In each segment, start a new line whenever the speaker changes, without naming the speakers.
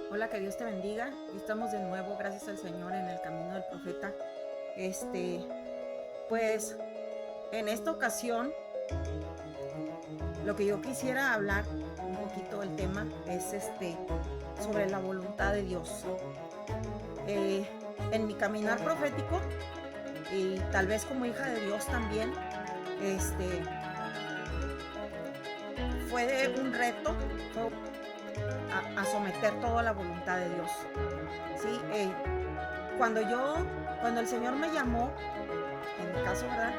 Hola, que Dios te bendiga. Aquí estamos de nuevo, gracias al Señor, en el camino del profeta. Este, pues, en esta ocasión, lo que yo quisiera hablar un poquito del tema es sobre la voluntad de Dios. Eh, en mi caminar profético y tal vez como hija de Dios también, este, fue un reto, fue a someter todo a la voluntad de Dios. Sí, cuando el Señor me llamó, en mi caso, ¿verdad?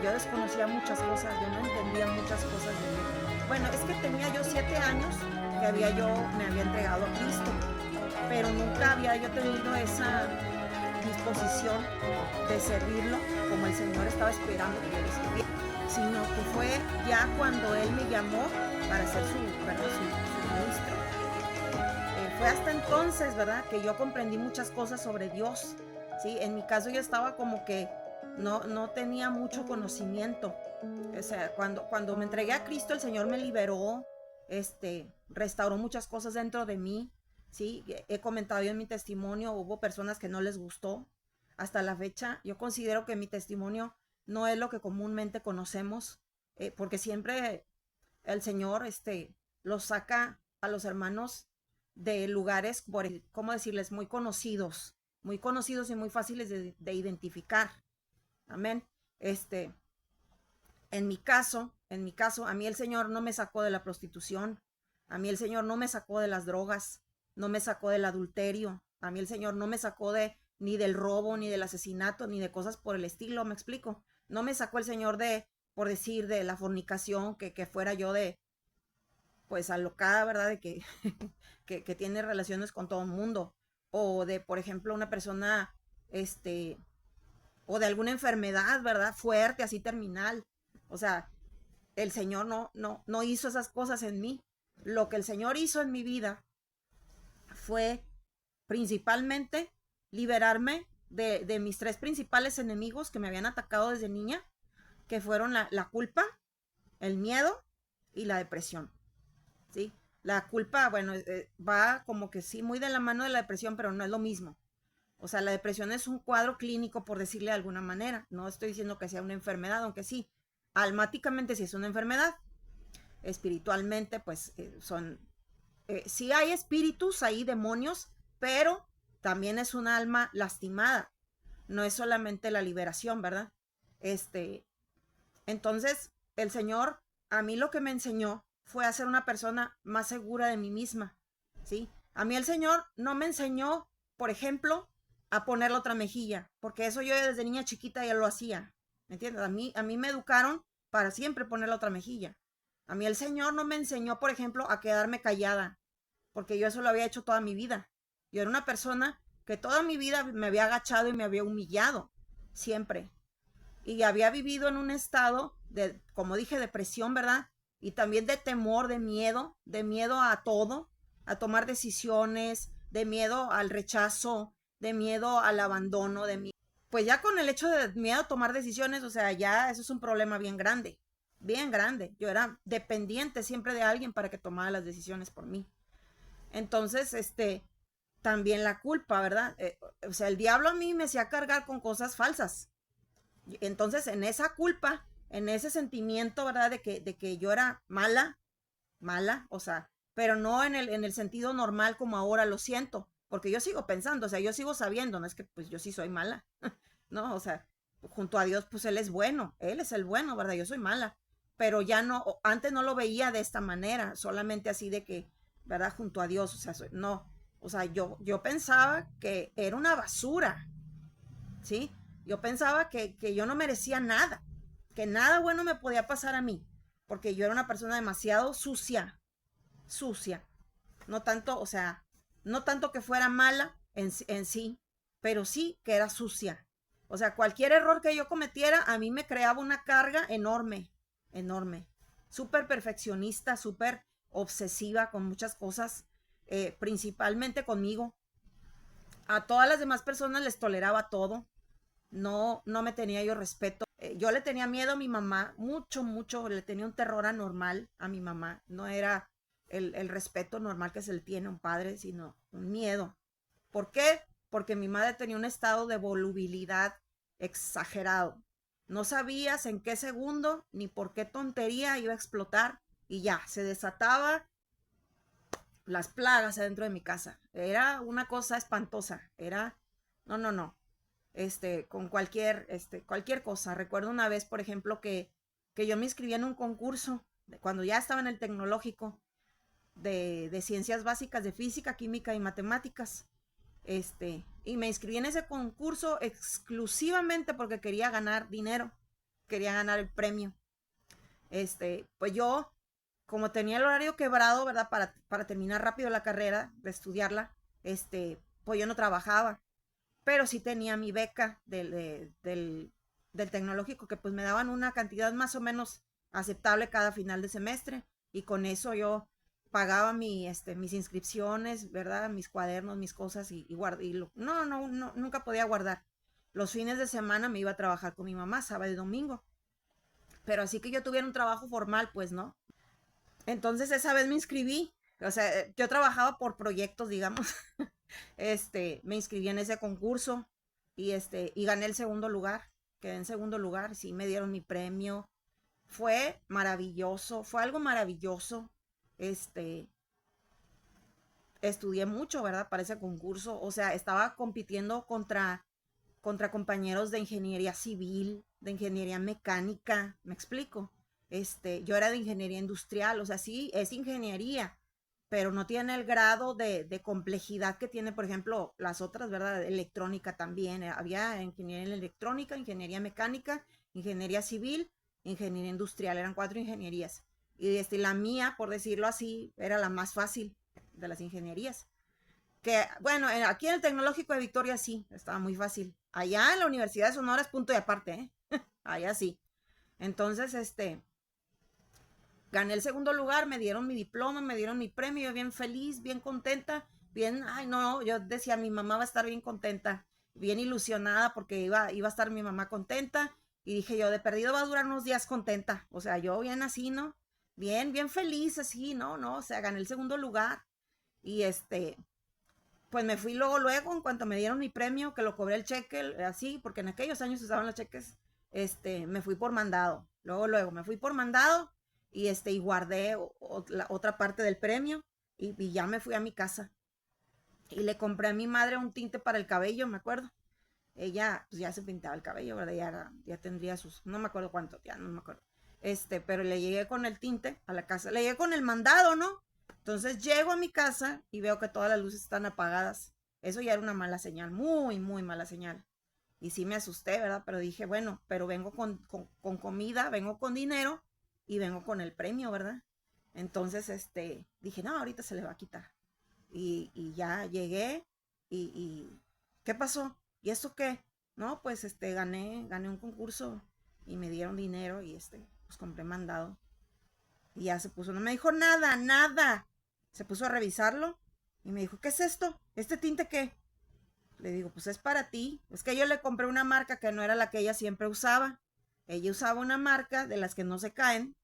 Yo desconocía muchas cosas, yo no entendía muchas cosas de mí. Bueno, es que tenía yo 7 años que me había entregado a Cristo, pero nunca había yo tenido esa disposición de servirlo como el Señor estaba esperando que yo le sirviera, sino que fue ya cuando Él me llamó para ser su ministro. Fue hasta entonces, ¿verdad?, que yo comprendí muchas cosas sobre Dios. ¿Sí? En mi caso yo estaba como que no tenía mucho conocimiento. O sea, cuando me entregué a Cristo, el Señor me liberó, restauró muchas cosas dentro de mí. ¿Sí? He comentado yo en mi testimonio, hubo personas que no les gustó. Hasta la fecha, yo considero que mi testimonio no es lo que comúnmente conocemos, porque siempre el Señor los saca a los hermanos de lugares, ¿cómo decirles? Muy conocidos y muy fáciles de identificar. Amén. Este, en mi caso, a mí el Señor no me sacó de la prostitución, a mí el Señor no me sacó de las drogas, no me sacó del adulterio, a mí el Señor no me sacó ni del robo, ni del asesinato, ni de cosas por el estilo, me explico. No me sacó el Señor por decir, de la fornicación, que fuera yo pues alocada, ¿verdad? De que, que tiene relaciones con todo el mundo. O de, por ejemplo, una persona, este, o de alguna enfermedad, ¿verdad? Fuerte, así terminal. O sea, el Señor no hizo esas cosas en mí. Lo que el Señor hizo en mi vida fue principalmente liberarme de mis tres principales enemigos que me habían atacado desde niña, que fueron la culpa, el miedo y la depresión. ¿Sí? La culpa, bueno, va como que sí, muy de la mano de la depresión, pero no es lo mismo. O sea, la depresión es un cuadro clínico, por decirle de alguna manera. No estoy diciendo que sea una enfermedad, aunque sí, almáticamente sí es una enfermedad. Espiritualmente, pues sí hay espíritus, hay demonios, pero también es un alma lastimada. No es solamente la liberación, ¿verdad? Este, entonces, el Señor a mí lo que me enseñó fue a ser una persona más segura de mí misma, ¿sí? A mí el Señor no me enseñó, por ejemplo, a poner la otra mejilla, porque eso yo desde niña chiquita ya lo hacía, ¿me entiendes? A mí me educaron para siempre poner la otra mejilla. A mí el Señor no me enseñó, por ejemplo, a quedarme callada, porque yo eso lo había hecho toda mi vida. Yo era una persona que toda mi vida me había agachado y me había humillado, siempre, y había vivido en un estado de, como dije, depresión, ¿verdad? Y también de temor, de miedo a todo, a tomar decisiones, de miedo al rechazo, de miedo al abandono, pues ya con el hecho de miedo a tomar decisiones, o sea, ya eso es un problema bien grande, bien grande. Yo era dependiente siempre de alguien para que tomara las decisiones por mí. Entonces, también la culpa, ¿verdad? O sea, el diablo a mí me hacía cargar con cosas falsas. Entonces, en esa culpa, en ese sentimiento, ¿verdad? De que yo era mala, mala, o sea, pero no en el sentido normal como ahora lo siento, porque yo sigo pensando, o sea, yo sigo sabiendo, no es que pues yo sí soy mala, ¿no? O sea, junto a Dios, pues Él es bueno, Él es el bueno, ¿verdad? Yo soy mala, pero ya no, antes no lo veía de esta manera, solamente así de que, ¿verdad? Junto a Dios, o sea, no, o sea, yo pensaba que era una basura, ¿sí? Yo pensaba que yo no merecía nada, que nada bueno me podía pasar a mí, porque yo era una persona demasiado sucia, sucia. No tanto, o sea, no tanto que fuera mala en sí, pero sí que era sucia. O sea, cualquier error que yo cometiera a mí me creaba una carga enorme, enorme. Súper perfeccionista, súper obsesiva con muchas cosas, principalmente conmigo. A todas las demás personas les toleraba todo, no me tenía yo respeto. Yo le tenía miedo a mi mamá, mucho, mucho, le tenía un terror anormal a mi mamá. No era, el respeto normal que se le tiene a un padre, sino un miedo. ¿Por qué? Porque mi madre tenía un estado de volubilidad exagerado. No sabías en qué segundo ni por qué tontería iba a explotar y ya, se desataba las plagas adentro de mi casa. Era una cosa espantosa. Era, no, no, no. Con cualquier cosa. Recuerdo una vez, por ejemplo, que yo me inscribí en un concurso cuando ya estaba en el tecnológico de ciencias básicas de física, química y matemáticas. Y me inscribí en ese concurso exclusivamente porque quería ganar dinero, quería ganar el premio. Pues yo, como tenía el horario quebrado, ¿verdad? Para terminar rápido la carrera, de estudiarla, pues yo no trabajaba, pero sí tenía mi beca del tecnológico, que pues me daban una cantidad más o menos aceptable cada final de semestre, y con eso yo pagaba mis inscripciones, ¿verdad? Mis cuadernos, mis cosas, no, no, no, nunca podía guardar. Los fines de semana me iba a trabajar con mi mamá, sábado y domingo, pero así que yo tuviera un trabajo formal, pues no. Entonces esa vez me inscribí, o sea, yo trabajaba por proyectos, digamos. Me inscribí en ese concurso y gané el segundo lugar. Quedé en segundo lugar, sí me dieron mi premio. Fue maravilloso, fue algo maravilloso. Este, Estudié mucho, ¿verdad? Para ese concurso. O sea, estaba compitiendo contra compañeros de ingeniería civil, de ingeniería mecánica, ¿me explico? Yo era de ingeniería industrial, o sea, sí, es ingeniería, pero no tiene el grado de complejidad que tiene, por ejemplo, las otras, ¿verdad? Electrónica también. Había ingeniería electrónica, ingeniería mecánica, ingeniería civil, ingeniería industrial, eran 4 ingenierías. Y la mía, por decirlo así, era la más fácil de las ingenierías. Que, bueno, aquí en el Tecnológico de Victoria sí, estaba muy fácil. Allá en la Universidad de Sonora es punto y aparte, ¿eh? Allá sí. Entonces, gané el segundo lugar, me dieron mi diploma, me dieron mi premio, yo bien feliz, bien contenta, bien, ay no, yo decía, mi mamá va a estar bien contenta, bien ilusionada porque iba a estar mi mamá contenta, y dije yo, de perdido va a durar unos días contenta, o sea, yo bien así, ¿no? Bien, bien feliz así, ¿no? No, o sea, gané el segundo lugar, y pues me fui luego, en cuanto me dieron mi premio, que lo cobré el cheque, así, porque en aquellos años se usaban los cheques, me fui por mandado. Luego, me fui por mandado y guardé la otra parte del premio y ya me fui a mi casa. Y le compré a mi madre un tinte para el cabello, me acuerdo. Ella, pues ya se pintaba el cabello, ¿verdad? Ya tendría no me acuerdo cuánto, ya no me acuerdo. Pero le llegué con el tinte a la casa, le llegué con el mandado, ¿no? Entonces llego a mi casa y veo que todas las luces están apagadas. Eso ya era una mala señal, muy, muy mala señal. Y sí me asusté, ¿verdad? Pero dije, bueno, pero vengo con comida, vengo con dinero y vengo con el premio, ¿verdad? Entonces, dije, no, ahorita se le va a quitar. Y ya llegué y ¿qué pasó? ¿Y esto qué? No, pues gané un concurso y me dieron dinero y pues compré mandado. Y ya se puso, no me dijo nada, nada. Se puso a revisarlo y me dijo, ¿qué es esto? ¿Este tinte qué? Le digo, pues es para ti. Es que yo le compré una marca que no era la que ella siempre usaba. Ella usaba una marca de las que no se caen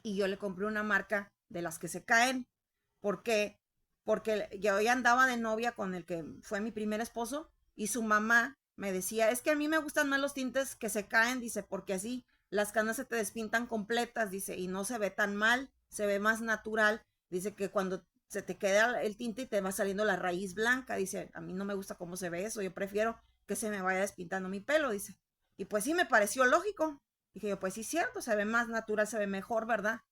y yo le compré una marca de las que se caen. ¿Por qué? Porque yo ya andaba de novia con el que fue mi primer esposo y su mamá me decía, es que a mí me gustan más los tintes que se caen, dice, porque así las canas se te despintan completas, dice, y no se ve tan mal, se ve más natural, dice que cuando se te queda el tinte y te va saliendo la raíz blanca, dice, a mí no me gusta cómo se ve eso, yo prefiero que se me vaya despintando mi pelo, dice. Y pues sí, me pareció lógico. Dije yo, pues sí, cierto, se ve más natural, se ve mejor, ¿verdad?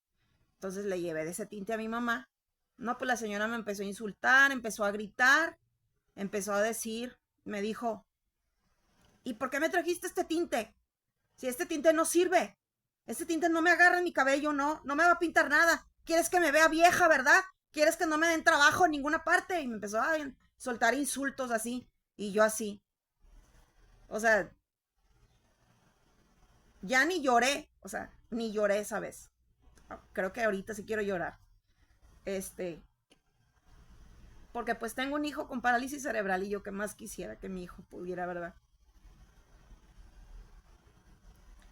Entonces le llevé de ese tinte a mi mamá. No, pues la señora me empezó a insultar, empezó a gritar, empezó a decir, me dijo, ¿y por qué me trajiste este tinte? Si este tinte no sirve, este tinte no me agarra en mi cabello, no me va a pintar nada. ¿Quieres que me vea vieja, verdad? ¿Quieres que no me den trabajo en ninguna parte? Y me empezó a soltar insultos así, y yo así. O sea, ya ni lloré, o sea, ni lloré esa vez. Creo que ahorita sí quiero llorar. Este, Porque pues tengo un hijo con parálisis cerebral y yo que más quisiera que mi hijo pudiera, ¿verdad?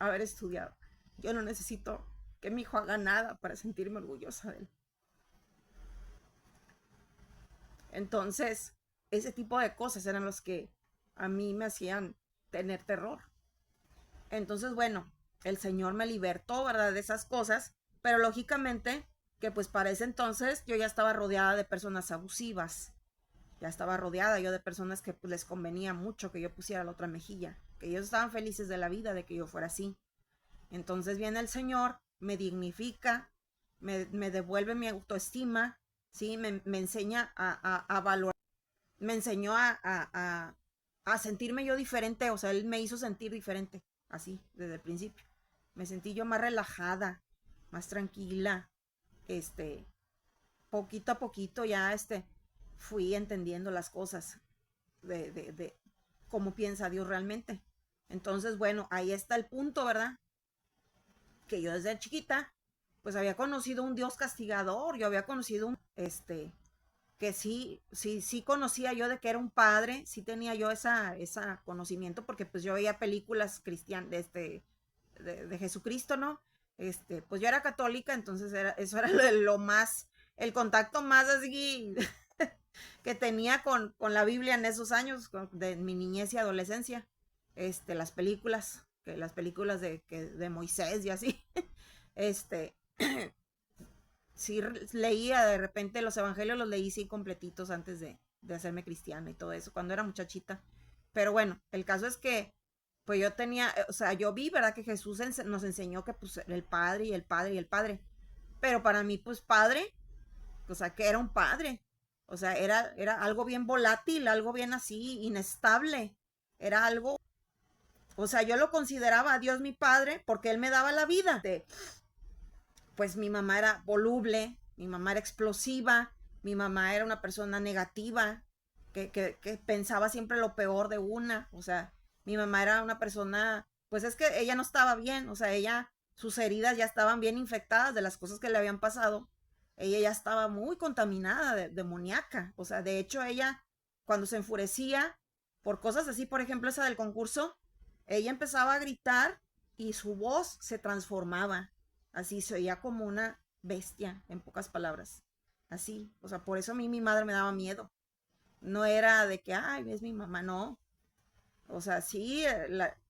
Haber estudiado. Yo no necesito que mi hijo haga nada para sentirme orgullosa de él. Entonces, ese tipo de cosas eran los que a mí me hacían tener terror. Entonces, bueno, el Señor me libertó, ¿verdad? De esas cosas, pero lógicamente que pues para ese entonces yo ya estaba rodeada de personas abusivas, ya estaba rodeada yo de personas que pues, les convenía mucho que yo pusiera la otra mejilla, que ellos estaban felices de la vida de que yo fuera así. Entonces viene el Señor, me dignifica, me devuelve mi autoestima, ¿sí? Me enseña a valorar, me enseñó a sentirme yo diferente, o sea, Él me hizo sentir diferente, así, desde el principio. Me sentí yo más relajada, más tranquila, este, poquito a poquito ya, fui entendiendo las cosas de cómo piensa Dios realmente. Entonces, bueno, ahí está el punto, ¿verdad? Que yo desde chiquita, pues había conocido un Dios castigador, yo había conocido que sí conocía yo de que era un padre, sí tenía yo esa conocimiento, porque pues yo veía películas cristianas, de Jesucristo, ¿no? Pues yo era católica, entonces eso era lo más, el contacto más así que tenía con la Biblia en esos años, de mi niñez y adolescencia, las películas de Moisés y así, este, sí leía de repente los evangelios, los leí sí completitos antes de hacerme cristiana y todo eso, cuando era muchachita. Pero bueno, el caso es que, pues yo tenía, o sea, yo vi, ¿verdad? Que Jesús nos enseñó que pues el Padre y el Padre y el Padre. Pero para mí, pues padre, o sea, que era un padre. O sea, era algo bien volátil, algo bien así, inestable. Era algo, o sea, yo lo consideraba a Dios mi padre porque Él me daba la vida. Pues mi mamá era voluble, mi mamá era explosiva, mi mamá era una persona negativa, que pensaba siempre lo peor de una, o sea, mi mamá era una persona, pues es que ella no estaba bien, o sea, sus heridas ya estaban bien infectadas de las cosas que le habían pasado, ella ya estaba muy contaminada, demoníaca, o sea, de hecho ella, cuando se enfurecía por cosas así, por ejemplo, esa del concurso, ella empezaba a gritar y su voz se transformaba. Así se oía como una bestia, en pocas palabras. Así, o sea, por eso a mí mi madre me daba miedo. No era de que, ay, es mi mamá, no. O sea, sí,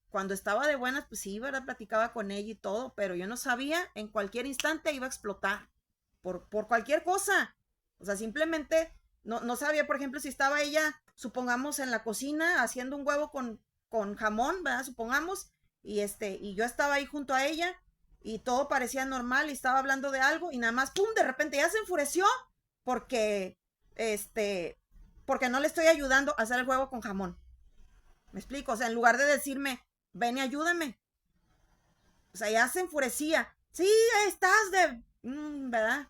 cuando estaba de buenas, pues sí, ¿verdad? Platicaba con ella y todo, pero yo no sabía, en cualquier instante iba a explotar. Por cualquier cosa. O sea, simplemente no sabía, por ejemplo, si estaba ella, supongamos, en la cocina haciendo un huevo con jamón, ¿verdad? Supongamos, y yo estaba ahí junto a ella y todo parecía normal y estaba hablando de algo y nada más, ¡pum! De repente ya se enfureció porque, este, porque no le estoy ayudando a hacer el huevo con jamón. ¿Me explico? O sea, en lugar de decirme, ven y ayúdame, o sea, ya se enfurecía. Sí, estás ¿verdad?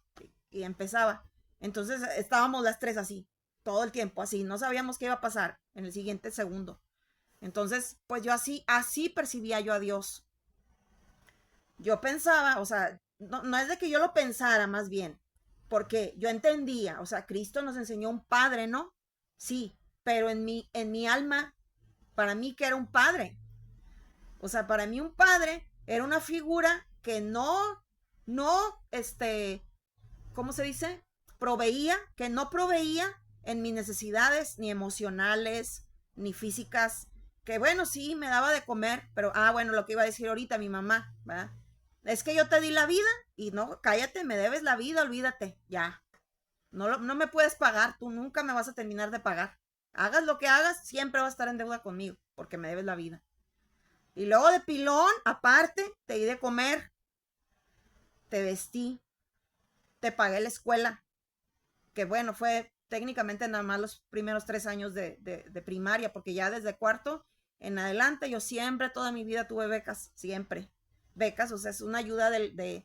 Y empezaba. Entonces estábamos las tres así, todo el tiempo así. No sabíamos qué iba a pasar en el siguiente segundo. Entonces, pues yo así percibía yo a Dios. Yo pensaba, o sea, no es de que yo lo pensara más bien, porque yo entendía, o sea, Cristo nos enseñó un padre, ¿no? Sí, pero en mi alma, para mí que era un padre. O sea, para mí un padre era una figura que no, ¿cómo se dice? Que no proveía en mis necesidades ni emocionales, ni físicas, que bueno, sí, me daba de comer, pero, bueno, lo que iba a decir ahorita mi mamá, ¿verdad? Es que yo te di la vida y no, cállate, me debes la vida, olvídate, ya. No me puedes pagar, tú nunca me vas a terminar de pagar. Hagas lo que hagas, siempre vas a estar en deuda conmigo, porque me debes la vida. Y luego de pilón, aparte, te di de comer, te vestí, te pagué la escuela, que bueno, fue técnicamente nada más los primeros 3 años de primaria, porque ya desde cuarto en adelante yo siempre, toda mi vida tuve becas, siempre. Becas, o sea, es una ayuda de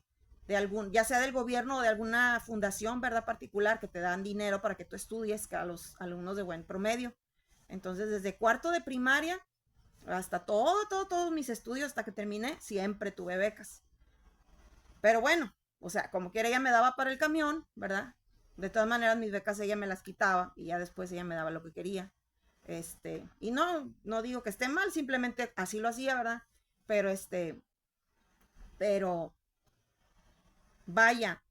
algún, ya sea del gobierno o de alguna fundación, ¿verdad? Particular, que te dan dinero para que tú estudies, que a los alumnos de buen promedio. Entonces, desde cuarto de primaria hasta todos mis estudios, hasta que terminé, siempre tuve becas. Pero bueno, o sea, como quiera ella me daba para el camión, ¿verdad? De todas maneras, mis becas ella me las quitaba y ya después ella me daba lo que quería. Y no digo que esté mal, simplemente así lo hacía, ¿verdad? Pero pero vaya,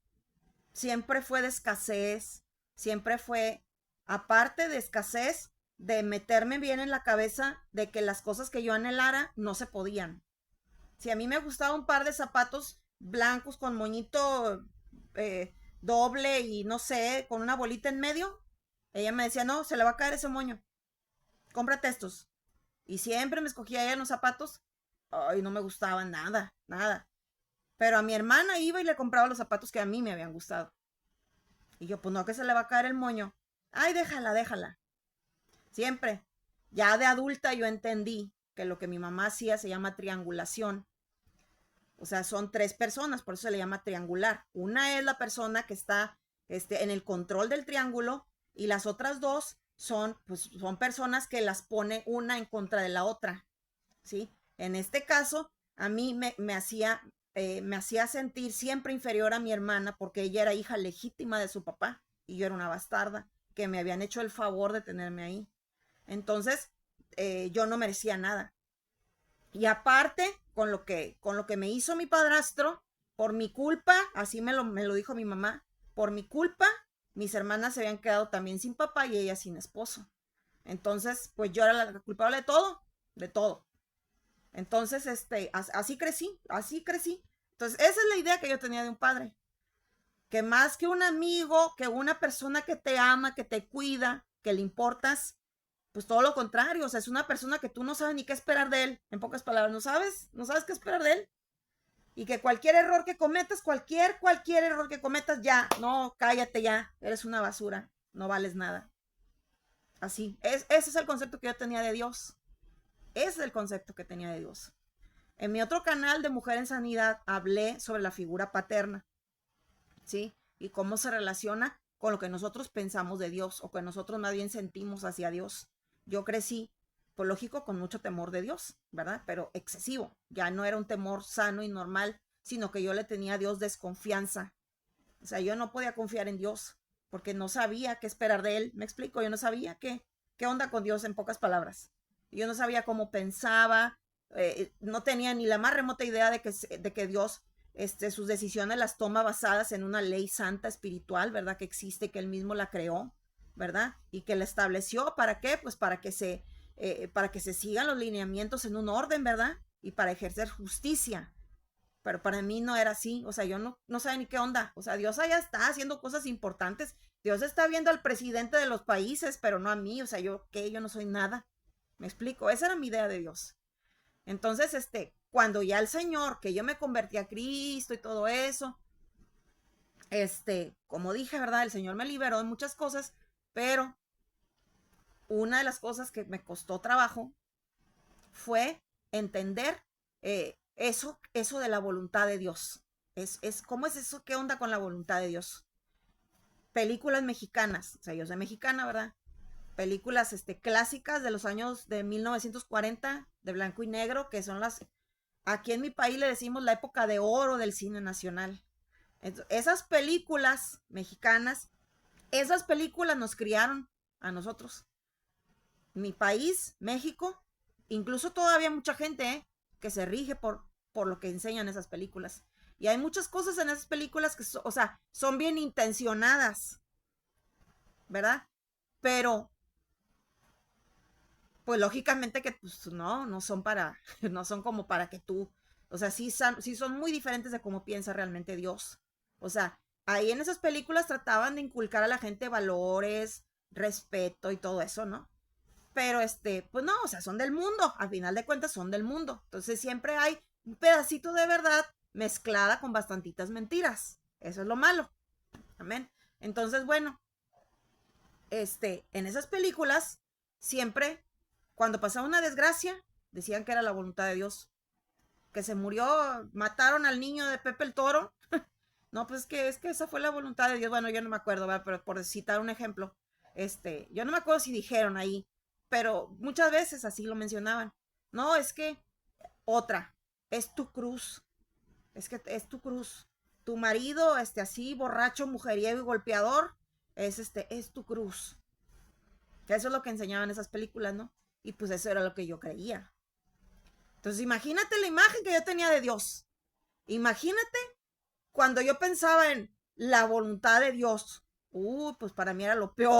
siempre fue de escasez, siempre fue aparte de escasez, de meterme bien en la cabeza de que las cosas que yo anhelara no se podían. Si a mí me gustaba un par de zapatos blancos con moñito eh, doble y no sé, con una bolita en medio, ella me decía, no, se le va a caer ese moño, cómprate estos. Y siempre me escogía ella los zapatos, ay, no me gustaban nada, nada. Pero a mi hermana iba y le compraba los zapatos que a mí me habían gustado. Y yo, pues no, que se le va a caer el moño. Ay, déjala, déjala. Siempre. Ya de adulta yo entendí que lo que mi mamá hacía se llama triangulación. O sea, son tres personas, por eso se le llama triangular. Una es la persona que está en el control del triángulo y las otras dos son, pues, son personas que las pone una en contra de la otra. ¿Sí? En este caso, a mí me hacía sentir siempre inferior a mi hermana porque ella era hija legítima de su papá y yo era una bastarda que me habían hecho el favor de tenerme ahí. Entonces, yo no merecía nada. Y aparte, con lo que me hizo mi padrastro, por mi culpa, así me lo dijo mi mamá, por mi culpa, mis hermanas se habían quedado también sin papá y ella sin esposo. Entonces, pues yo era la culpable de todo, de todo. Entonces, así crecí, así crecí. Entonces, esa es la idea que yo tenía de un padre. Que más que un amigo, que una persona que te ama, que te cuida, que le importas, pues todo lo contrario. O sea, es una persona que tú no sabes ni qué esperar de él. En pocas palabras, no sabes qué esperar de él. Y que cualquier error que cometas, cualquier error que cometas, ya, no, cállate ya, eres una basura, no vales nada. Así, ese es el concepto que yo tenía de Dios. Ese es el concepto que tenía de Dios. En mi otro canal de Mujer en Sanidad hablé sobre la figura paterna, ¿sí? Y cómo se relaciona con lo que nosotros pensamos de Dios o que nosotros más bien sentimos hacia Dios. Yo crecí, pues lógico, con mucho temor de Dios, ¿verdad? Pero excesivo. Ya no era un temor sano y normal, sino que yo le tenía a Dios desconfianza. O sea, yo no podía confiar en Dios porque no sabía qué esperar de Él. Me explico, yo no sabía qué onda con Dios en pocas palabras. Yo no sabía cómo pensaba, no tenía ni la más remota idea de que Dios sus decisiones las toma basadas en una ley santa espiritual, ¿verdad? Que existe, que Él mismo la creó, ¿verdad? Y que la estableció, ¿para qué? Pues para que se sigan los lineamientos en un orden, ¿verdad? Y para ejercer justicia. Pero para mí no era así, o sea, yo no sabía ni qué onda, o sea, Dios allá está haciendo cosas importantes, Dios está viendo al presidente de los países, pero no a mí, o sea, yo qué, yo no soy nada, me explico, esa era mi idea de Dios. Entonces, cuando ya el Señor, que yo me convertí a Cristo y todo eso, como dije, ¿verdad? El Señor me liberó de muchas cosas, pero una de las cosas que me costó trabajo fue entender eso de la voluntad de Dios. ¿Cómo es eso? ¿Qué onda con la voluntad de Dios? Películas mexicanas, o sea, yo soy mexicana, ¿verdad? Películas clásicas de los años de 1940, de blanco y negro, que son aquí en mi país le decimos la época de oro del cine nacional. Entonces, esas películas mexicanas, esas películas nos criaron a nosotros. Mi país, México, incluso todavía mucha gente que se rige por lo que enseñan esas películas. Y hay muchas cosas en esas películas que, o sea, son bien intencionadas, ¿verdad? Pero, pues lógicamente que pues, no son no son como para que tú, o sea, sí son muy diferentes de cómo piensa realmente Dios. O sea, ahí en esas películas trataban de inculcar a la gente valores, respeto y todo eso, ¿no? Pero pues no, o sea, son del mundo, al final de cuentas son del mundo. Entonces siempre hay un pedacito de verdad mezclada con bastantitas mentiras. Eso es lo malo. Amén. Entonces, bueno, en esas películas, siempre, cuando pasaba una desgracia, decían que era la voluntad de Dios. Que se murió, mataron al niño de Pepe el Toro. No, pues es que esa fue la voluntad de Dios. Bueno, yo no me acuerdo, ¿verdad? Pero por citar un ejemplo, yo no me acuerdo si dijeron ahí, pero muchas veces así lo mencionaban. No, es que otra, es tu cruz, es que es tu cruz. Tu marido, así, borracho, mujeriego y golpeador, es tu cruz. Eso es lo que enseñaban esas películas, ¿no? Y pues eso era lo que yo creía. Entonces imagínate la imagen que yo tenía de Dios. Imagínate cuando yo pensaba en la voluntad de Dios. Pues para mí era lo peor.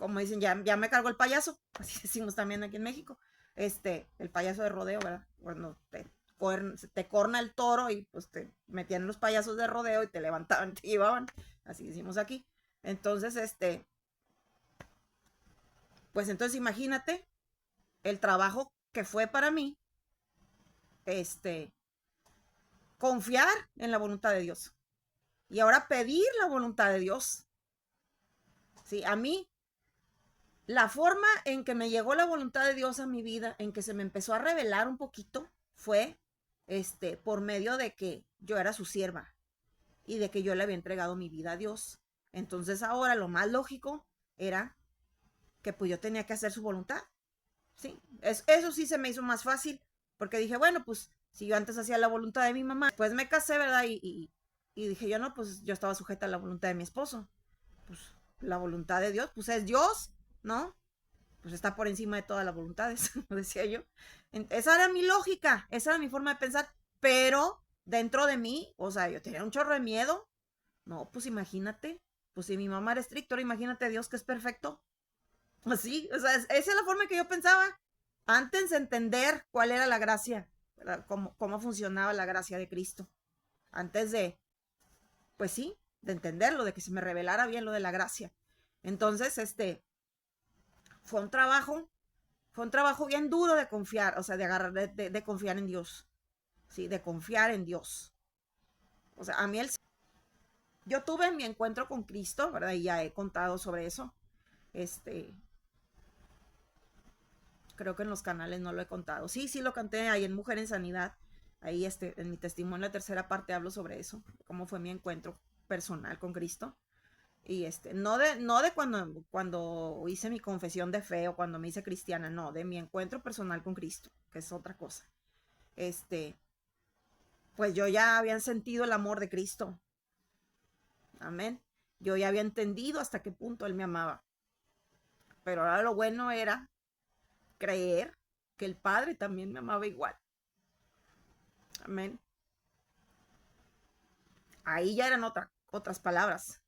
como dicen, ya me cargó el payaso, así decimos también aquí en México, el payaso de rodeo, ¿verdad? Cuando te corna el toro y pues te metían los payasos de rodeo y te levantaban, te llevaban, así decimos aquí. Entonces, pues entonces imagínate el trabajo que fue para mí, este, confiar en la voluntad de Dios. Y ahora pedir la voluntad de Dios. Sí, a mí, la forma en que me llegó la voluntad de Dios a mi vida, en que se me empezó a revelar un poquito, fue por medio de que yo era su sierva y de que yo le había entregado mi vida a Dios. Entonces ahora lo más lógico era que pues yo tenía que hacer su voluntad. Sí, eso sí se me hizo más fácil, porque dije, bueno, pues si yo antes hacía la voluntad de mi mamá, pues me casé, ¿verdad? Y dije yo, no, pues yo estaba sujeta a la voluntad de mi esposo. Pues la voluntad de Dios, pues es Dios, ¿no? Pues está por encima de todas las voluntades, decía yo. Esa era mi lógica, esa era mi forma de pensar, pero dentro de mí, o sea, yo tenía un chorro de miedo. No, pues imagínate, pues si mi mamá era estricta, imagínate a Dios que es perfecto. Así, o sea, esa es la forma que yo pensaba antes de entender cuál era la gracia, cómo funcionaba la gracia de Cristo. Antes de, pues sí, de entenderlo, de que se me revelara bien lo de la gracia. Entonces, fue un trabajo, fue un trabajo bien duro de confiar, o sea, de agarrar, de confiar en Dios, sí, de confiar en Dios. O sea, a mí yo tuve mi encuentro con Cristo, ¿verdad? Y ya he contado sobre eso. Este, Creo que en los canales no lo he contado. Sí, sí lo canté ahí en Mujer en Sanidad. Ahí en mi testimonio, la tercera parte, hablo sobre eso, cómo fue mi encuentro personal con Cristo. Y no de cuando hice mi confesión de fe o cuando me hice cristiana, no, de mi encuentro personal con Cristo, que es otra cosa. Este, pues yo ya había sentido el amor de Cristo. Amén. Yo ya había entendido hasta qué punto Él me amaba. Pero ahora lo bueno era creer que el Padre también me amaba igual. Amén. Ahí ya eran otras palabras.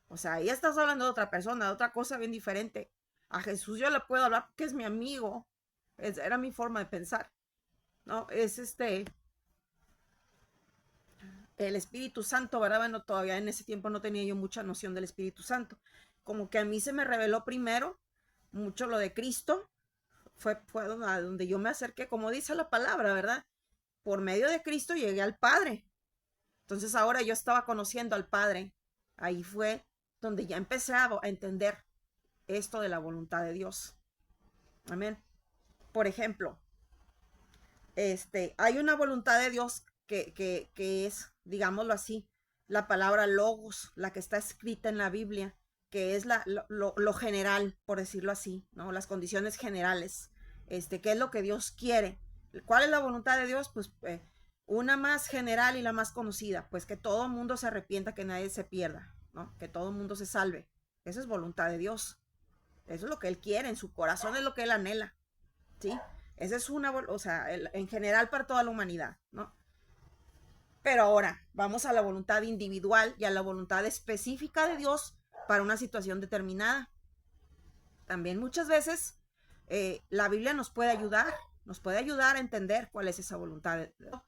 O sea, ahí estás hablando de otra persona, de otra cosa bien diferente. A Jesús yo le puedo hablar porque es mi amigo. Era mi forma de pensar. ¿No? Es el Espíritu Santo, ¿verdad? Bueno, todavía en ese tiempo no tenía yo mucha noción del Espíritu Santo. Como que a mí se me reveló primero mucho lo de Cristo. Fue donde yo me acerqué, como dice la palabra, ¿verdad? Por medio de Cristo llegué al Padre. Entonces ahora yo estaba conociendo al Padre. Ahí fue donde ya empecé a entender esto de la voluntad de Dios. Amén. Por ejemplo, hay una voluntad de Dios que es, digámoslo así, la palabra logos, la que está escrita en la Biblia, que es lo general, por decirlo así, ¿no? Las condiciones generales, qué es lo que Dios quiere. ¿Cuál es la voluntad de Dios? Pues una más general y la más conocida, pues que todo el mundo se arrepienta, que nadie se pierda, ¿no? Que todo el mundo se salve. Esa es voluntad de Dios. Eso es lo que Él quiere, en su corazón es lo que Él anhela, ¿sí? Esa es o sea, en general para toda la humanidad, ¿no? Pero ahora vamos a la voluntad individual y a la voluntad específica de Dios para una situación determinada. También muchas veces la Biblia nos puede ayudar a entender cuál es esa voluntad de Dios.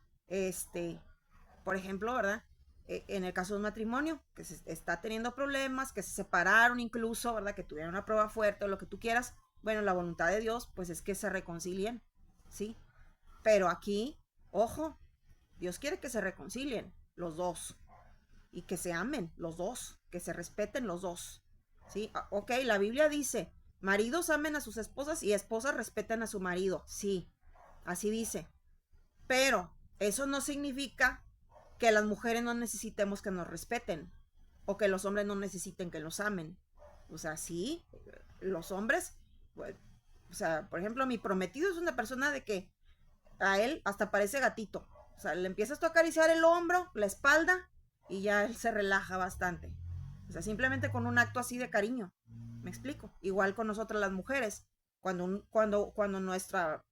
Por ejemplo, ¿verdad? En el caso de un matrimonio que se está teniendo problemas, que se separaron incluso, ¿verdad? Que tuvieron una prueba fuerte o lo que tú quieras. Bueno, la voluntad de Dios, pues es que se reconcilien, ¿sí? Pero aquí, ojo, Dios quiere que se reconcilien los dos y que se amen los dos, que se respeten los dos, ¿sí? Ok, la Biblia dice, maridos amen a sus esposas y esposas respeten a su marido, sí, así dice. Pero eso no significa que las mujeres no necesitemos que nos respeten o que los hombres no necesiten que los amen. O sea, sí, los hombres, pues, o sea, por ejemplo, mi prometido es una persona de que a él hasta parece gatito. O sea, le empiezas tú a acariciar el hombro, la espalda y ya él se relaja bastante. O sea, simplemente con un acto así de cariño. ¿Me explico? Igual con nosotras las mujeres. Cuando nuestra,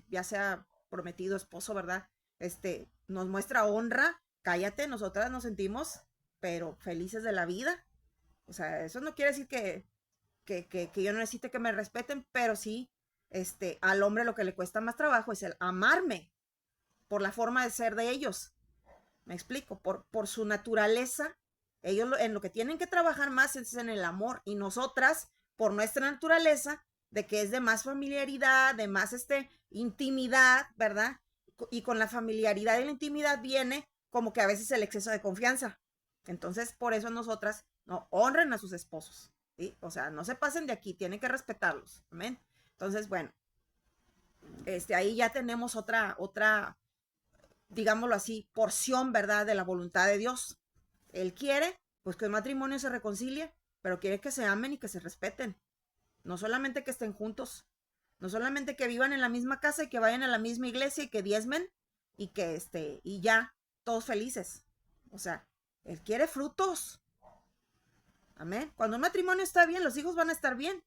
ya sea prometido esposo, ¿verdad? Nos muestra honra, cállate, nosotras nos sentimos, pero felices de la vida. O sea, eso no quiere decir que yo no necesite que me respeten, pero sí, al hombre lo que le cuesta más trabajo es el amarme por la forma de ser de ellos. Me explico, por su naturaleza, ellos en lo que tienen que trabajar más es en el amor, y nosotras, por nuestra naturaleza, de que es de más familiaridad, de más intimidad, ¿verdad? Y con la familiaridad y la intimidad viene como que a veces el exceso de confianza. Entonces, por eso nosotras no honren a sus esposos, ¿sí? O sea, no se pasen de aquí, tienen que respetarlos, ¿amén? Entonces, bueno, ahí ya tenemos otra, digámoslo así, porción, ¿verdad?, de la voluntad de Dios. Él quiere, pues, que el matrimonio se reconcilie, pero quiere que se amen y que se respeten. No solamente que estén juntos, no solamente que vivan en la misma casa y que vayan a la misma iglesia y que diezmen y que y ya, todos felices. O sea, él quiere frutos. Amén. Cuando un matrimonio está bien, los hijos van a estar bien.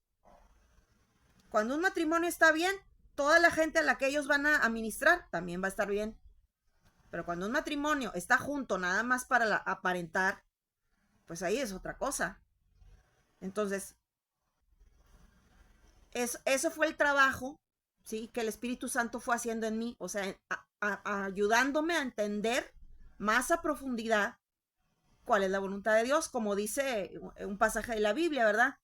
Cuando un matrimonio está bien, toda la gente a la que ellos van a administrar también va a estar bien. Pero cuando un matrimonio está junto nada más para aparentar, pues ahí es otra cosa. Entonces, eso fue el trabajo, ¿sí?, que el Espíritu Santo fue haciendo en mí, o sea, ayudándome a entender más a profundidad cuál es la voluntad de Dios, como dice un pasaje de la Biblia, ¿verdad?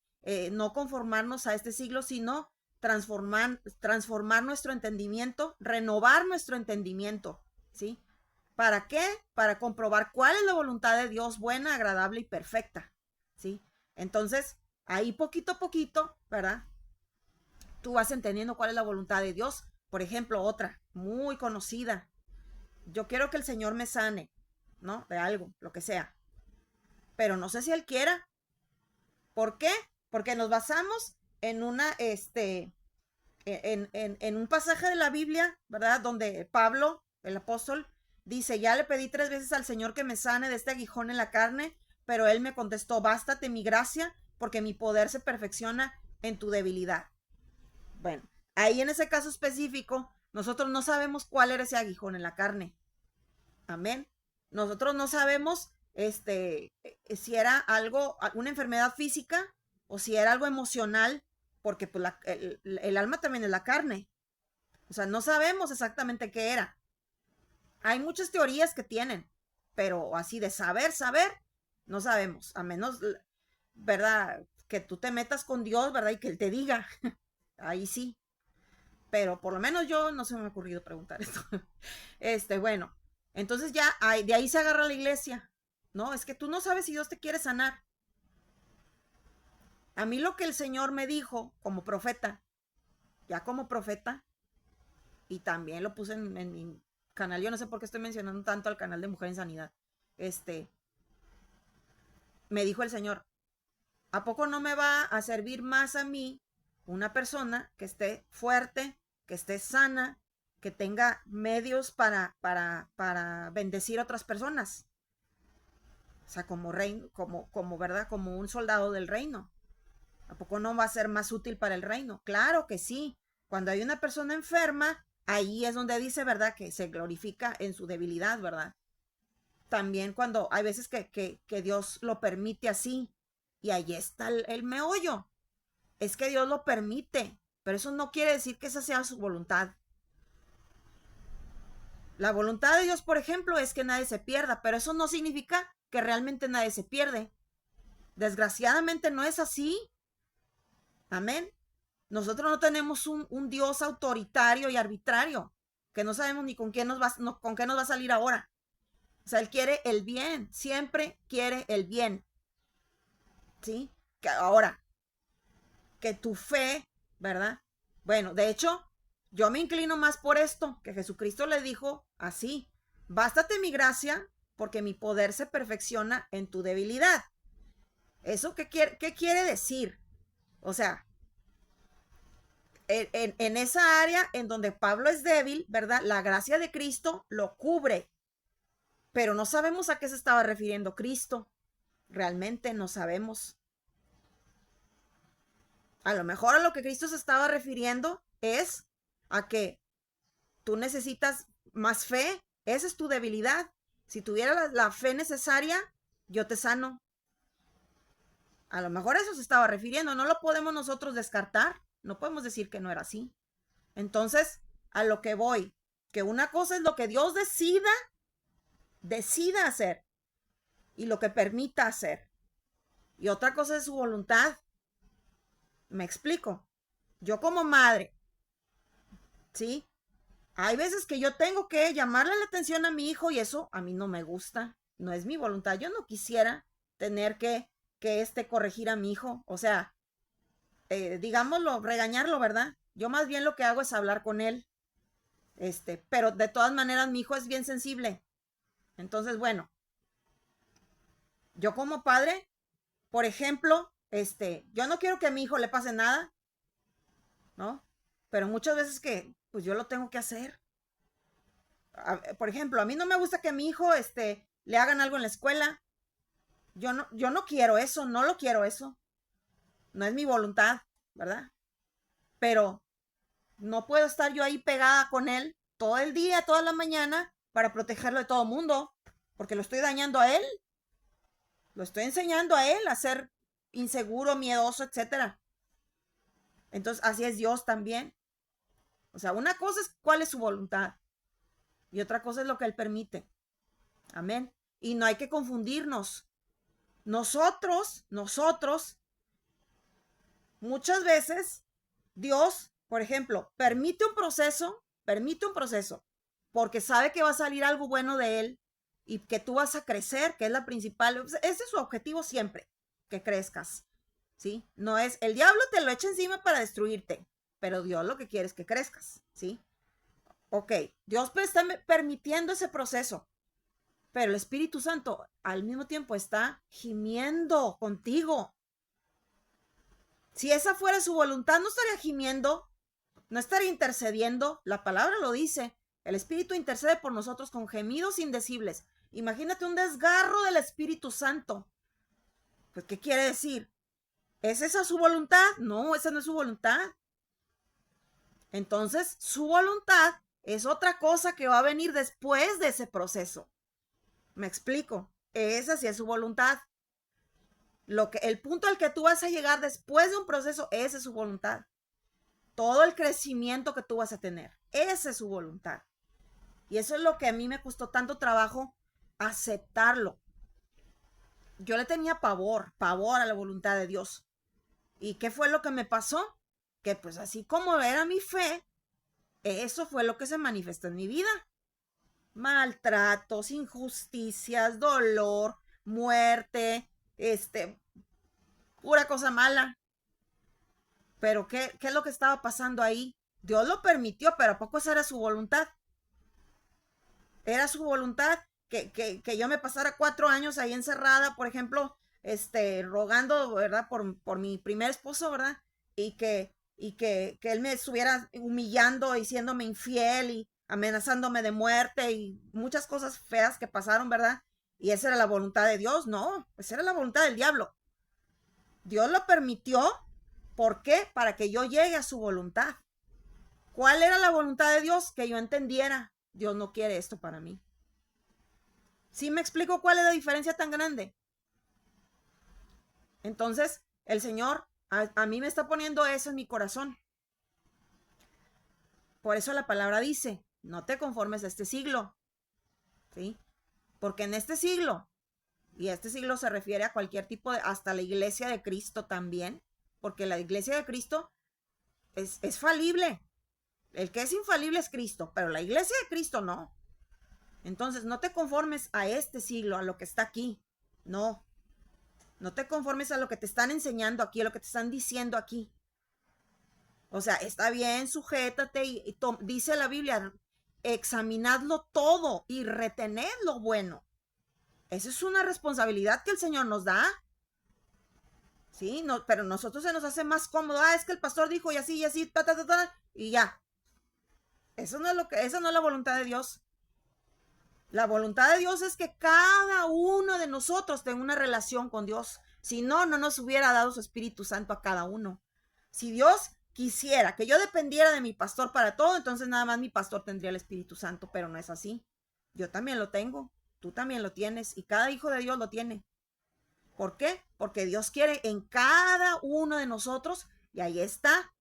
No conformarnos a este siglo, sino transformar nuestro entendimiento, renovar nuestro entendimiento, ¿sí? ¿Para qué? Para comprobar cuál es la voluntad de Dios, buena, agradable y perfecta, ¿sí? Entonces, ahí poquito a poquito, ¿verdad?, tú vas entendiendo cuál es la voluntad de Dios. Por ejemplo, otra muy conocida: yo quiero que el Señor me sane, ¿no?, de algo, lo que sea, pero no sé si Él quiera. ¿Por qué? Porque nos basamos en en un pasaje de la Biblia, ¿verdad?, donde Pablo, el apóstol, dice: ya le pedí 3 veces al Señor que me sane de este aguijón en la carne, pero Él me contestó: bástate mi gracia, porque mi poder se perfecciona en tu debilidad. Bueno, ahí en ese caso específico, nosotros no sabemos cuál era ese aguijón en la carne. Amén. Nosotros no sabemos si era algo, una enfermedad física, o si era algo emocional, porque pues el alma también es la carne. O sea, no sabemos exactamente qué era. Hay muchas teorías que tienen, pero así de saber, no sabemos, a menos, ¿verdad?, que tú te metas con Dios, ¿verdad?, y que Él te diga. Ahí sí. Pero por lo menos yo no se me ha ocurrido preguntar esto. Bueno, entonces ya de ahí se agarra la iglesia. No, es que tú no sabes si Dios te quiere sanar. A mí lo que el Señor me dijo como profeta, ya como profeta, y también lo puse en mi canal, yo no sé por qué estoy mencionando tanto al canal de Mujer en Sanidad. Me dijo el Señor: ¿a poco no me va a servir más a mí una persona que esté fuerte, que esté sana, que tenga medios para bendecir a otras personas? O sea, como reino, ¿verdad?, como un soldado del reino. ¿A poco no va a ser más útil para el reino? Claro que sí. Cuando hay una persona enferma, ahí es donde dice, ¿verdad?, que se glorifica en su debilidad, ¿verdad? También cuando hay veces que Dios lo permite así, y ahí está el meollo. Es que Dios lo permite, pero eso no quiere decir que esa sea su voluntad. La voluntad de Dios, por ejemplo, es que nadie se pierda, pero eso no significa que realmente nadie se pierde. Desgraciadamente no es así. Amén. Nosotros no tenemos un Dios autoritario y arbitrario, que no sabemos ni con qué con qué nos va a salir ahora. O sea, Él quiere el bien, siempre quiere el bien. ¿Sí? Que ahora, que tu fe, ¿verdad? Bueno, de hecho, yo me inclino más por esto, que Jesucristo le dijo así: bástate mi gracia, porque mi poder se perfecciona en tu debilidad. ¿Eso qué quiere decir? O sea, en esa área en donde Pablo es débil, ¿verdad?, la gracia de Cristo lo cubre. Pero no sabemos a qué se estaba refiriendo Cristo. Realmente no sabemos. A lo mejor a lo que Cristo se estaba refiriendo es a que tú necesitas más fe. Esa es tu debilidad. Si tuviera la fe necesaria, yo te sano. A lo mejor a eso se estaba refiriendo, no lo podemos nosotros descartar, no podemos decir que no era así. Entonces, a lo que voy, que una cosa es lo que Dios decida hacer y lo que permita hacer. Y otra cosa es su voluntad. ¿Me explico? Yo como madre, ¿sí? Hay veces que yo tengo que llamarle la atención a mi hijo y eso a mí no me gusta. No es mi voluntad. Yo no quisiera tener que corregir a mi hijo. O sea, digámoslo, regañarlo, ¿verdad? Yo más bien lo que hago es hablar con él. Pero de todas maneras mi hijo es bien sensible. Entonces, bueno, yo como padre, por ejemplo, yo no quiero que a mi hijo le pase nada, ¿no? Pero muchas veces que, pues yo lo tengo que hacer. Por ejemplo, a mí no me gusta que a mi hijo, le hagan algo en la escuela. Yo no quiero eso, no lo quiero eso. No es mi voluntad, ¿verdad? Pero no puedo estar yo ahí pegada con él todo el día, toda la mañana, para protegerlo de todo mundo, porque lo estoy dañando a él. Lo estoy enseñando a él a ser inseguro, miedoso, etcétera. Entonces, así es Dios también. O sea, una cosa es cuál es su voluntad y otra cosa es lo que él permite. Amén. Y no hay que confundirnos. Nosotros, muchas veces, Dios, por ejemplo, permite un proceso, porque sabe que va a salir algo bueno de él y que tú vas a crecer, que es la principal. Ese es su objetivo siempre, que crezcas. ¿Sí? No es, el diablo te lo echa encima para destruirte, pero Dios lo que quiere es que crezcas, ¿sí? Ok, Dios está permitiendo ese proceso, pero el Espíritu Santo al mismo tiempo está gimiendo contigo. Si esa fuera su voluntad, no estaría gimiendo, no estaría intercediendo. La palabra lo dice. El Espíritu intercede por nosotros con gemidos indecibles. Imagínate un desgarro del Espíritu Santo. Pues, ¿qué quiere decir? ¿Es esa su voluntad? No, esa no es su voluntad. Entonces, su voluntad es otra cosa que va a venir después de ese proceso. ¿Me explico? Esa sí es su voluntad. El punto al que tú vas a llegar después de un proceso, esa es su voluntad. Todo el crecimiento que tú vas a tener, esa es su voluntad. Y eso es lo que a mí me costó tanto trabajo aceptarlo. Yo le tenía pavor a la voluntad de Dios. ¿Y qué fue lo que me pasó? Que pues así como era mi fe, eso fue lo que se manifestó en mi vida. Maltratos, injusticias, dolor, muerte, pura cosa mala. Pero ¿qué es lo que estaba pasando ahí? Dios lo permitió, pero ¿a poco esa era su voluntad? Era su voluntad que yo me pasara 4 años ahí encerrada, por ejemplo, rogando, ¿verdad? Por mi primer esposo, ¿verdad? Y que él me estuviera humillando, diciéndome infiel y amenazándome de muerte y muchas cosas feas que pasaron, ¿verdad? Y esa era la voluntad de Dios, no, esa era la voluntad del diablo. Dios lo permitió, ¿por qué? Para que yo llegue a su voluntad. ¿Cuál era la voluntad de Dios? Que yo entendiera, Dios no quiere esto para mí. ¿Sí me explico cuál es la diferencia tan grande? Entonces, el Señor a mí me está poniendo eso en mi corazón. Por eso la palabra dice, no te conformes a este siglo, ¿sí? Porque en este siglo, y este siglo se refiere a cualquier tipo de, hasta la iglesia de Cristo también, porque la iglesia de Cristo es falible. El que es infalible es Cristo, pero la iglesia de Cristo no. Entonces, no te conformes a este siglo, a lo que está aquí. No. No te conformes a lo que te están enseñando aquí, a lo que te están diciendo aquí. O sea, está bien, sujétate y dice la Biblia, examinadlo todo y retened lo bueno. Esa es una responsabilidad que el Señor nos da. Sí, no, pero nosotros se nos hace más cómodo. Es que el pastor dijo y así, y ya. Esa no es la voluntad de Dios. La voluntad de Dios es que cada uno de nosotros tenga una relación con Dios. Si no, no nos hubiera dado su Espíritu Santo a cada uno. Si Dios quisiera que yo dependiera de mi pastor para todo, entonces nada más mi pastor tendría el Espíritu Santo, pero no es así. Yo también lo tengo, tú también lo tienes y cada hijo de Dios lo tiene. ¿Por qué? Porque Dios quiere en cada uno de nosotros, y ahí está,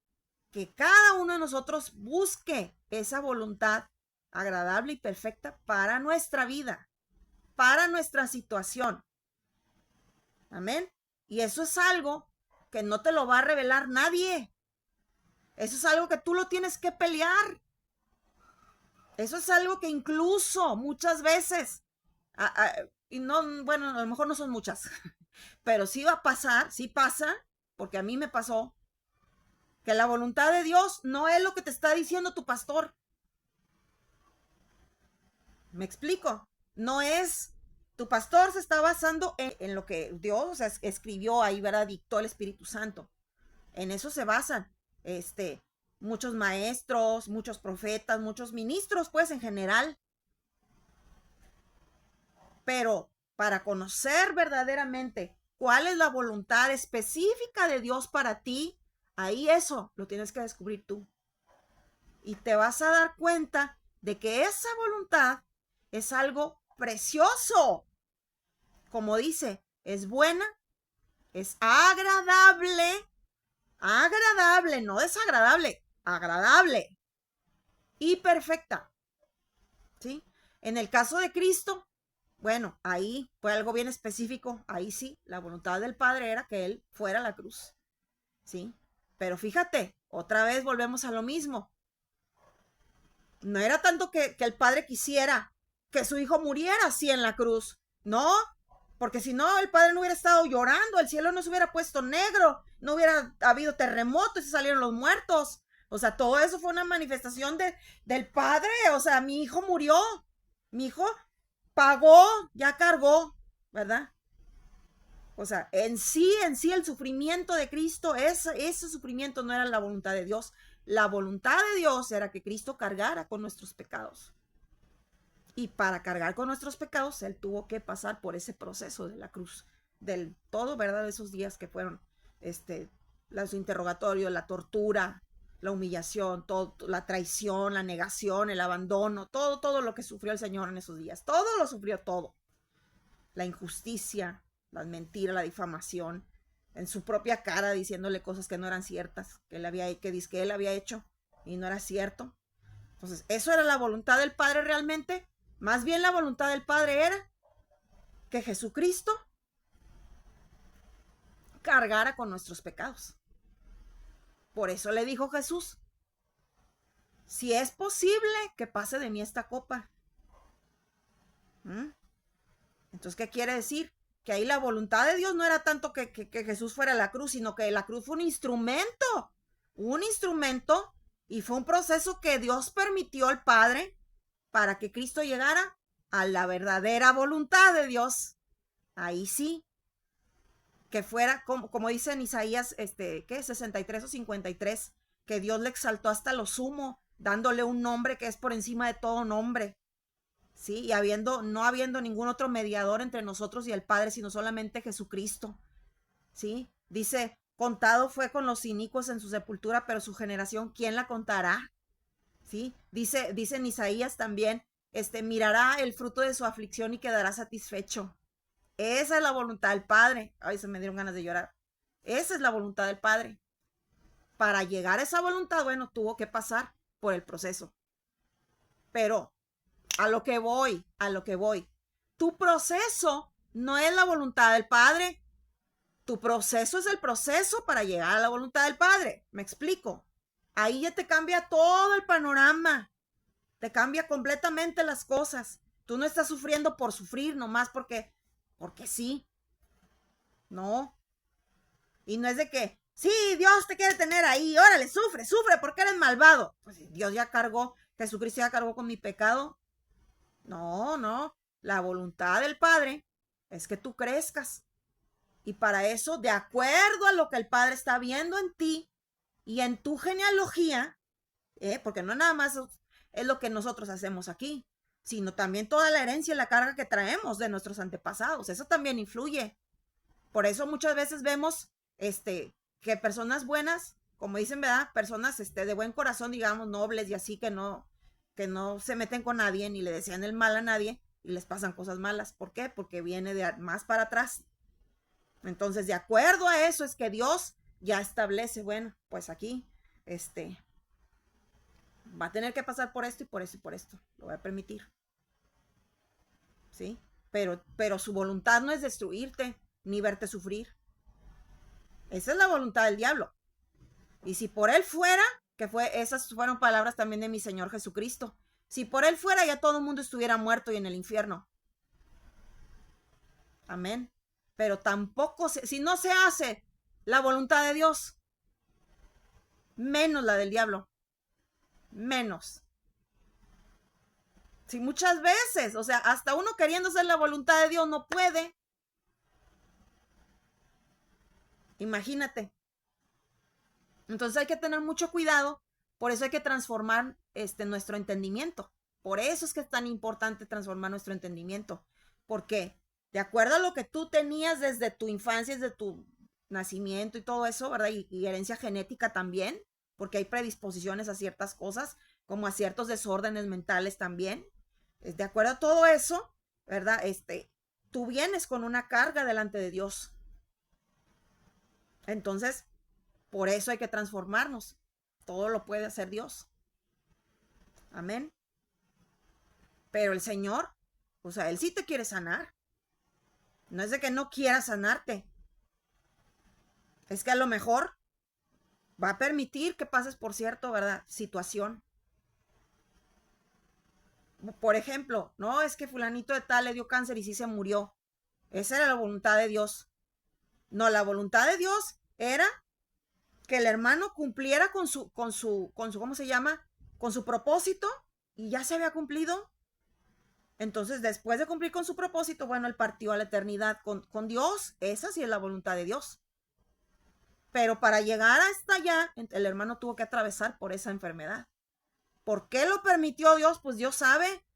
que cada uno de nosotros busque esa voluntad agradable y perfecta para nuestra vida, para nuestra situación. Amén. Y eso es algo que no te lo va a revelar nadie. Eso es algo que tú lo tienes que pelear. Eso es algo que incluso muchas veces, y no, bueno, a lo mejor no son muchas, pero sí va a pasar, sí pasa, porque a mí me pasó, que la voluntad de Dios no es lo que te está diciendo tu pastor. ¿Me explico? No es, tu pastor se está basando en lo que Dios, o sea, escribió ahí, ¿verdad? Dictó el Espíritu Santo. En eso se basan, muchos maestros, muchos profetas, muchos ministros, pues en general. Pero para conocer verdaderamente cuál es la voluntad específica de Dios para ti, ahí eso lo tienes que descubrir tú. Y te vas a dar cuenta de que esa voluntad es algo precioso. Como dice, es buena, es agradable, agradable, no desagradable, agradable y perfecta. ¿Sí? En el caso de Cristo, bueno, ahí fue algo bien específico. Ahí sí, la voluntad del Padre era que Él fuera a la cruz. ¿Sí? Pero fíjate, otra vez volvemos a lo mismo. No era tanto que el Padre quisiera que su Hijo muriera así en la cruz. No, porque si no, el Padre no hubiera estado llorando, el cielo no se hubiera puesto negro, no hubiera habido terremotos y salieron los muertos. O sea, todo eso fue una manifestación del Padre. O sea, mi hijo murió, mi hijo pagó, ya cargó, ¿verdad? O sea, en sí, el sufrimiento de Cristo, ese sufrimiento no era la voluntad de Dios. La voluntad de Dios era que Cristo cargara con nuestros pecados. Y para cargar con nuestros pecados, Él tuvo que pasar por ese proceso de la cruz, del todo, ¿verdad? De esos días que fueron, los interrogatorios, la tortura, la humillación, todo, la traición, la negación, el abandono, todo lo que sufrió el Señor en esos días. Todo lo sufrió, todo. La injusticia, las mentiras, la difamación, en su propia cara diciéndole cosas que no eran ciertas, que él había hecho y no era cierto. Entonces, ¿eso era la voluntad del Padre realmente? Más bien la voluntad del Padre era que Jesucristo cargara con nuestros pecados. Por eso le dijo Jesús, si es posible que pase de mí esta copa. Entonces, ¿qué quiere decir? Que ahí la voluntad de Dios no era tanto que Jesús fuera a la cruz, sino que la cruz fue un instrumento, y fue un proceso que Dios permitió al Padre para que Cristo llegara a la verdadera voluntad de Dios. Ahí sí, que fuera, como dice en Isaías, ¿qué? 63 o 53, que Dios le exaltó hasta lo sumo, dándole un nombre que es por encima de todo nombre. Sí, y no habiendo ningún otro mediador entre nosotros y el Padre, sino solamente Jesucristo. Sí, dice, contado fue con los inicuos en su sepultura, pero su generación, ¿quién la contará? Sí, dice en Isaías también, mirará el fruto de su aflicción y quedará satisfecho. Esa es la voluntad del Padre. Ay, se me dieron ganas de llorar. Esa es la voluntad del Padre. Para llegar a esa voluntad, bueno, tuvo que pasar por el proceso. Pero a lo que voy. Tu proceso no es la voluntad del Padre. Tu proceso es el proceso para llegar a la voluntad del Padre. ¿Me explico? Ahí ya te cambia todo el panorama. Te cambia completamente las cosas. Tú no estás sufriendo por sufrir, nomás porque sí. No. Y no es de que, sí, Dios te quiere tener ahí, órale, sufre, porque eres malvado. Pues Dios ya cargó, Jesucristo ya cargó con mi pecado. No, la voluntad del Padre es que tú crezcas. Y para eso, de acuerdo a lo que el Padre está viendo en ti y en tu genealogía, porque no nada más es lo que nosotros hacemos aquí, sino también toda la herencia y la carga que traemos de nuestros antepasados, eso también influye. Por eso muchas veces vemos que personas buenas, como dicen, ¿verdad? Personas de buen corazón, digamos, nobles y así, que no se meten con nadie ni le desean el mal a nadie y les pasan cosas malas. ¿Por qué? Porque viene de más para atrás. Entonces, de acuerdo a eso es que Dios ya establece, bueno, pues aquí, va a tener que pasar por esto y por esto y por esto. Lo voy a permitir. ¿Sí? Pero su voluntad no es destruirte ni verte sufrir. Esa es la voluntad del diablo. Y si por él fuera, esas fueron palabras también de mi Señor Jesucristo. Si por él fuera, ya todo el mundo estuviera muerto y en el infierno. Amén. Pero tampoco, si no se hace la voluntad de Dios, menos la del diablo. Menos. Si muchas veces, o sea, hasta uno queriendo hacer la voluntad de Dios no puede. Imagínate. Entonces hay que tener mucho cuidado, por eso hay que transformar nuestro entendimiento. Por eso es que es tan importante transformar nuestro entendimiento, porque de acuerdo a lo que tú tenías desde tu infancia, desde tu nacimiento y todo eso, ¿verdad? Y herencia genética también, porque hay predisposiciones a ciertas cosas, como a ciertos desórdenes mentales también. De acuerdo a todo eso, ¿verdad? Tú vienes con una carga delante de Dios. Entonces, por eso hay que transformarnos. Todo lo puede hacer Dios. Amén. Pero el Señor, o sea, Él sí te quiere sanar. No es de que no quiera sanarte. Es que a lo mejor va a permitir que pases por cierto, ¿verdad? Situación. Por ejemplo, no, es que fulanito de tal le dio cáncer y sí se murió. Esa era la voluntad de Dios. No, la voluntad de Dios era que el hermano cumpliera con su, ¿cómo se llama? Con su propósito, y ya se había cumplido. Entonces, después de cumplir con su propósito, bueno, él partió a la eternidad con Dios. Esa sí es la voluntad de Dios. Pero para llegar hasta allá, el hermano tuvo que atravesar por esa enfermedad. ¿Por qué lo permitió Dios? Pues Dios sabe.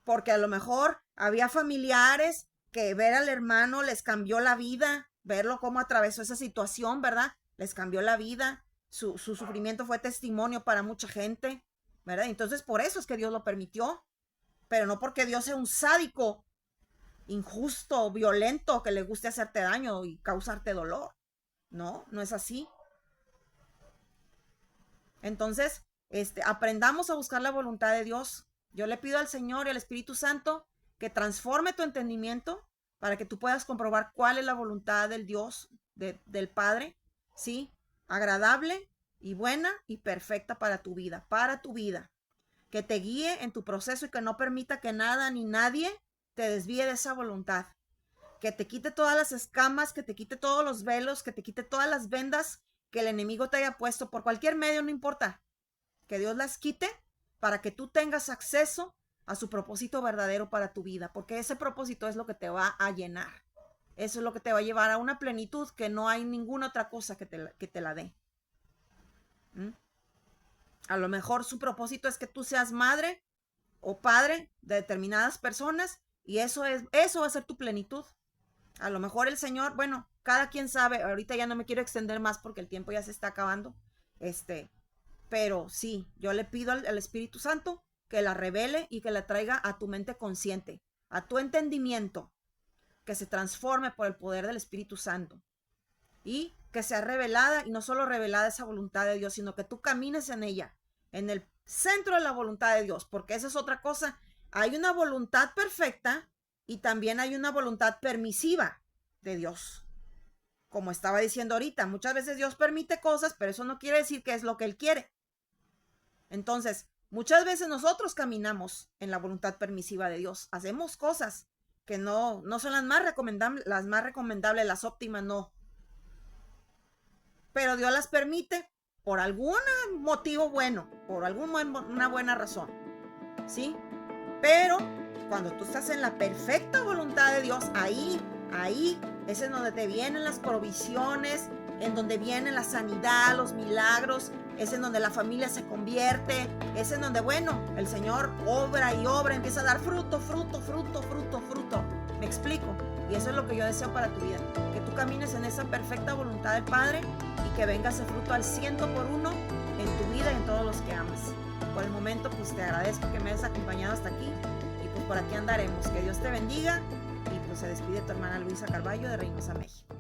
Porque a lo mejor había familiares que ver al hermano les cambió la vida, verlo cómo atravesó esa situación, ¿verdad? Les cambió la vida, su sufrimiento fue testimonio para mucha gente, ¿verdad? Entonces por eso es que Dios lo permitió, pero no porque Dios sea un sádico, injusto, violento, que le guste hacerte daño y causarte dolor. No, no es así. Entonces, aprendamos a buscar la voluntad de Dios. Yo le pido al Señor y al Espíritu Santo que transforme tu entendimiento para que tú puedas comprobar cuál es la voluntad del Dios, del Padre, ¿sí? Agradable y buena y perfecta para tu vida, que te guíe en tu proceso y que no permita que nada ni nadie te desvíe de esa voluntad, que te quite todas las escamas, que te quite todos los velos, que te quite todas las vendas que el enemigo te haya puesto por cualquier medio, no importa, que Dios las quite para que tú tengas acceso a su propósito verdadero para tu vida, porque ese propósito es lo que te va a llenar. Eso es lo que te va a llevar a una plenitud que no hay ninguna otra cosa que te la dé. A lo mejor su propósito es que tú seas madre o padre de determinadas personas y eso va a ser tu plenitud. A lo mejor el Señor, bueno, cada quien sabe, ahorita ya no me quiero extender más porque el tiempo ya se está acabando, pero sí, yo le pido al Espíritu Santo que la revele y que la traiga a tu mente consciente, a tu entendimiento, que se transforme por el poder del Espíritu Santo y que sea revelada, y no solo revelada esa voluntad de Dios, sino que tú camines en ella, en el centro de la voluntad de Dios, porque esa es otra cosa. Hay una voluntad perfecta y también hay una voluntad permisiva de Dios. Como estaba diciendo ahorita, muchas veces Dios permite cosas, pero eso no quiere decir que es lo que Él quiere. Entonces, muchas veces nosotros caminamos en la voluntad permisiva de Dios. Hacemos cosas que no son las más recomendables, las óptimas, no. Pero Dios las permite por algún motivo bueno, por una buena razón. ¿Sí? Pero cuando tú estás en la perfecta voluntad de Dios, ahí es en donde te vienen las provisiones, en donde viene la sanidad, los milagros, es en donde la familia se convierte, es en donde, bueno, el Señor obra y obra, empieza a dar fruto. ¿Me explico? Y eso es lo que yo deseo para tu vida, que tú camines en esa perfecta voluntad del Padre y que venga ese fruto al 100% en tu vida y en todos los que amas. Por el momento, pues te agradezco que me hayas acompañado hasta aquí y pues por aquí andaremos. Que Dios te bendiga y pues se despide tu hermana Luisa Carballo de Reynosa, México.